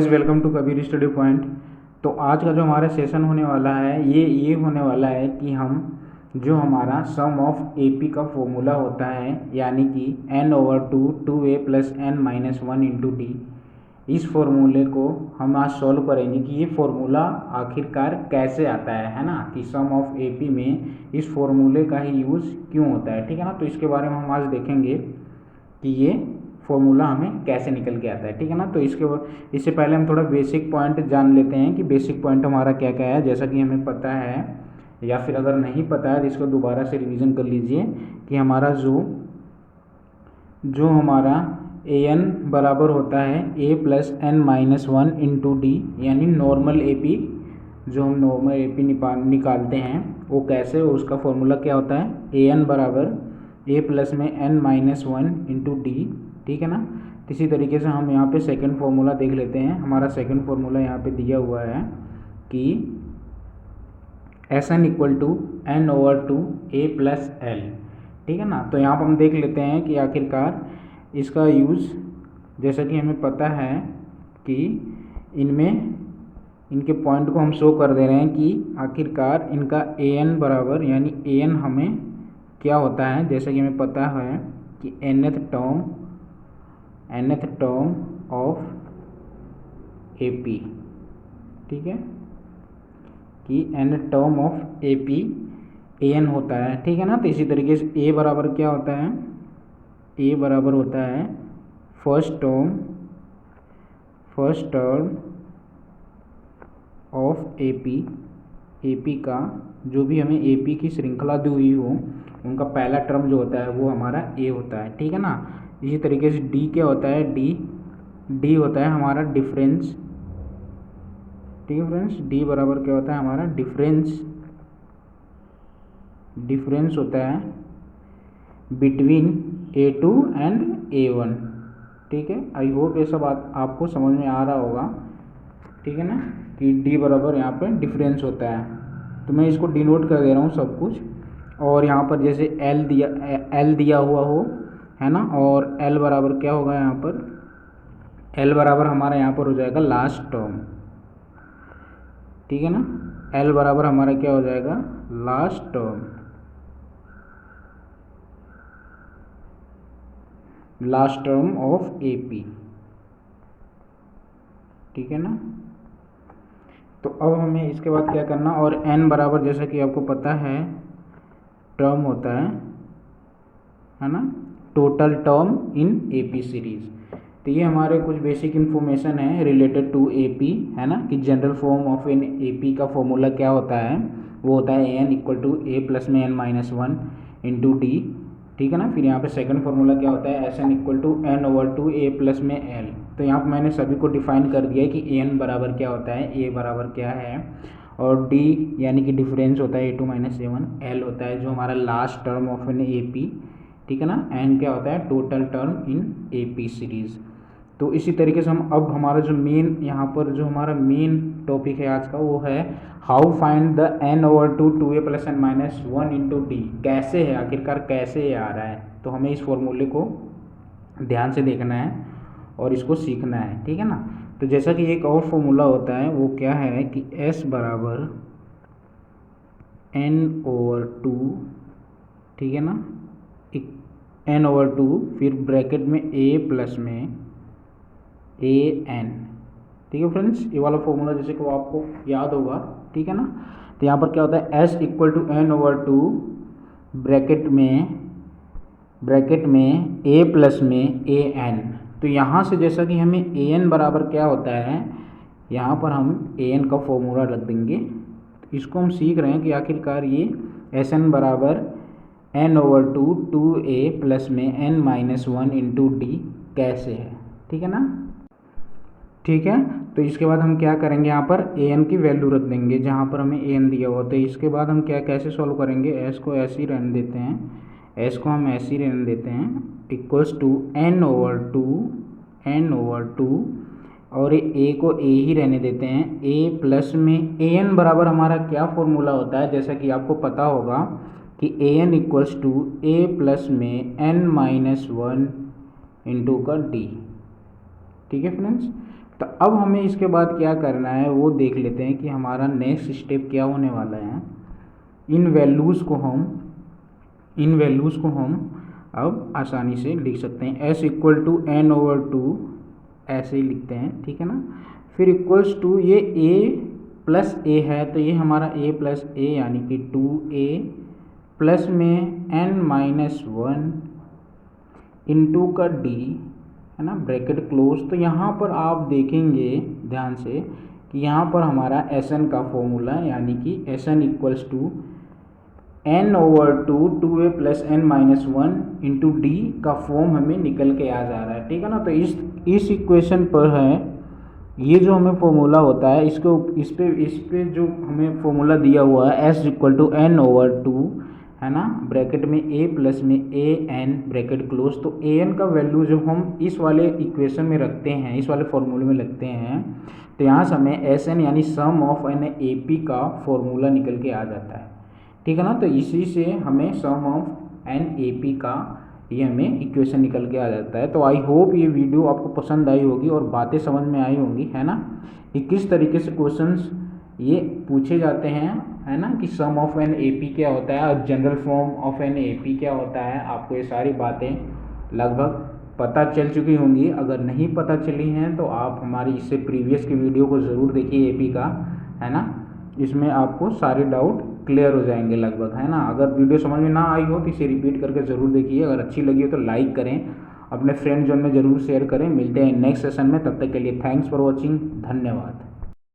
Welcome to Kabir study point. तो आज का जो हमारा सेशन होने वाला है ये होने वाला है कि हम जो हमारा सम ऑफ एपी का फॉर्मूला होता है यानी कि n/2 + n-1 × d, इस फॉर्मूले को हम आज सॉल्व करेंगे कि ये फॉर्मूला आखिरकार कैसे आता है ना, कि सम ऑफ एपी में इस फॉर्मूले का ही यूज़ क्यों होता है। ठीक है ना, तो इसके बारे में हम आज देखेंगे कि ये फॉर्मूला हमें कैसे निकल के आता है। ठीक है ना, तो इससे पहले हम थोड़ा बेसिक पॉइंट जान लेते हैं कि बेसिक पॉइंट हमारा क्या क्या है। जैसा कि हमें पता है या फिर अगर नहीं पता है तो इसको दोबारा से रिवीजन कर लीजिए कि हमारा जो हमारा an बराबर होता है a + n-1 × d, यानी नॉर्मल एपी। जो हम नॉर्मल एपी निकालते हैं वो कैसे, उसका फॉर्मूला क्या होता है, an बराबर a + n-1 × d। ठीक है ना, इसी तरीके से हम यहाँ पे सेकंड फार्मूला देख लेते हैं। हमारा सेकंड फार्मूला यहाँ पे दिया हुआ है कि Sn = n/2 a + l। ठीक है ना, तो यहाँ पर हम देख लेते हैं कि आखिरकार इसका यूज़, जैसा कि हमें पता है कि इनके पॉइंट को हम शो कर दे रहे हैं कि आखिरकार इनका an बराबर, यानी an हमें क्या होता है, जैसा कि हमें पता है कि nth टर्म ऑफ AP। ठीक है, कि nth term of AP an होता है। ठीक है ना, तो इसी तरीके से a बराबर क्या होता है, a बराबर होता है फर्स्ट टर्म ऑफ AP का, जो भी हमें AP की श्रृंखला दी हुई हो उनका पहला टर्म जो होता है वो हमारा a होता है। ठीक है ना, इसी तरीके से d क्या होता है, d होता है हमारा डिफरेंस। ठीक है फ्रेंड्स, d बराबर क्या होता है हमारा डिफरेंस होता है बिटवीन A2 एंड A1। ठीक है, आई होप ये सब आपको समझ में आ रहा होगा। ठीक है ना, कि d बराबर यहाँ पे डिफरेंस होता है, तो मैं इसको डिनोट कर दे रहा हूँ सब कुछ। और यहाँ पर जैसे L दिया हुआ हो, है ना, और L बराबर क्या होगा यहाँ पर, L बराबर हमारा यहाँ पर हो जाएगा लास्ट टर्म। ठीक है ना, L बराबर हमारा क्या हो जाएगा, लास्ट टर्म ऑफ AP। ठीक है ना, तो अब हमें इसके बाद क्या करना, और n बराबर जैसा कि आपको पता है टर्म होता है ना, total term in AP series. तो ये हमारे कुछ बेसिक इन्फॉर्मेशन है रिलेटेड टू AP, है ना, कि general form of an AP का फॉर्मूला क्या होता है, वो होता है an = a + n-1 × d। ठीक है ना, फिर यहाँ पे सेकंड फार्मूला क्या होता है, Sn = n/2 a + l। तो यहाँ पे मैंने सभी को डिफाइन कर दिया है कि an बराबर क्या होता है, a बराबर क्या है, और d यानी कि डिफरेंस होता है A2 - A1, l होता है जो हमारा last term of an AP। ठीक है ना, n क्या होता है, total term in AP series. तो इसी तरीके से हम अब हमारा जो मेन यहाँ पर जो हमारा मेन टॉपिक है आज का, वो है how find the n/2 2a + n-1 × d। कैसे है, आखिरकार कैसे ये आ रहा है, तो हमें इस फॉर्मूले को ध्यान से देखना है और इसको सीखना है। ठीक है ना, तो जैसा कि एक और फॉर्मूला होता है वो क्या है कि S बराबर n/2, ठीक है ना, n/2 फिर ब्रैकेट में a प्लस में an। ठीक है फ्रेंड्स, ये वाला फॉर्मूला जैसे कि वो आपको याद होगा। ठीक है ना, तो यहाँ पर क्या होता है, S = n/2 ब्रैकेट में a प्लस में an। तो यहाँ से जैसा कि हमें an बराबर क्या होता है, यहाँ पर हम an का फॉर्मूला रख देंगे। तो इसको हम सीख रहे हैं कि आखिरकार ये Sn बराबर n/2 2a + में n-1 × d कैसे है। ठीक है ना, ठीक है, तो इसके बाद हम क्या करेंगे, यहाँ पर an की वैल्यू रख देंगे जहाँ पर हमें an दिया हुआ। तो इसके बाद हम कैसे सॉल्व करेंगे, s को ऐसे ही रहने देते हैं, इक्वल्स टू n/2 और a को a ही रहने देते हैं, a प्लस में an बराबर हमारा क्या फॉर्मूला होता है, जैसा कि आपको पता होगा कि an = a प्लस में n-1 × d। ठीक है फ्रेंड्स, तो अब हमें इसके बाद क्या करना है वो देख लेते हैं कि हमारा नेक्स्ट स्टेप क्या होने वाला है। इन वैल्यूज़ को हम अब आसानी से लिख सकते हैं। s इक्वल टू n/2 ऐसे ही लिखते हैं, ठीक है ना। फिर इक्वल्स टू ये a प्लस a है, तो ये हमारा a प्लस a यानी कि 2a प्लस में n-1 इंटू का d, है ना, ब्रैकेट क्लोज। तो यहाँ पर आप देखेंगे ध्यान से कि यहाँ पर हमारा Sn का फॉर्मूला यानी कि Sn equals to n/2 2a plus n-1 into D का फॉर्म हमें निकल के आ जा रहा है, ठीक है ना। तो इस इक्वेशन पर है ये जो हमें फॉर्मूला होता है, इस पे जो हमें फॉर्मूला दिया हुआ है s इक्वल टू n/2, है ना, ब्रैकेट में a प्लस में a n ब्रैकेट क्लोज। तो a n का वैल्यू जब हम इस वाले इक्वेशन में रखते हैं, इस वाले फॉर्मूले में लगते हैं, तो यहाँ से हमें s n यानी सम ऑफ n a p का फॉर्मूला निकल के आ जाता है, ठीक है ना। तो इसी से हमें सम ऑफ n a p का ये हमें इक्वेशन निकल के आ जाता है। तो आई होप ये वीडियो आपको पसंद आई होगी और बातें समझ में आई होंगी, है ना, कि किस तरीके से क्वेश्चंस ये पूछे जाते हैं, है ना, कि sum of n A P क्या होता है और general form of n A P क्या होता है। आपको ये सारी बातें लगभग पता चल चुकी होंगी। अगर नहीं पता चली हैं तो आप हमारी इससे प्रीवियस की वीडियो को ज़रूर देखिए, ए पी का, है ना, इसमें आपको सारे डाउट क्लियर हो जाएंगे लगभग, है ना। अगर वीडियो समझ में ना आई हो तो इसे रिपीट करके ज़रूर देखिए। अगर अच्छी लगी हो तो लाइक करें, अपने फ्रेंड जोन में ज़रूर शेयर करें। मिलते हैं नेक्स्ट सेशन में, तब तक के लिए थैंक्स फॉर वॉचिंग, धन्यवाद।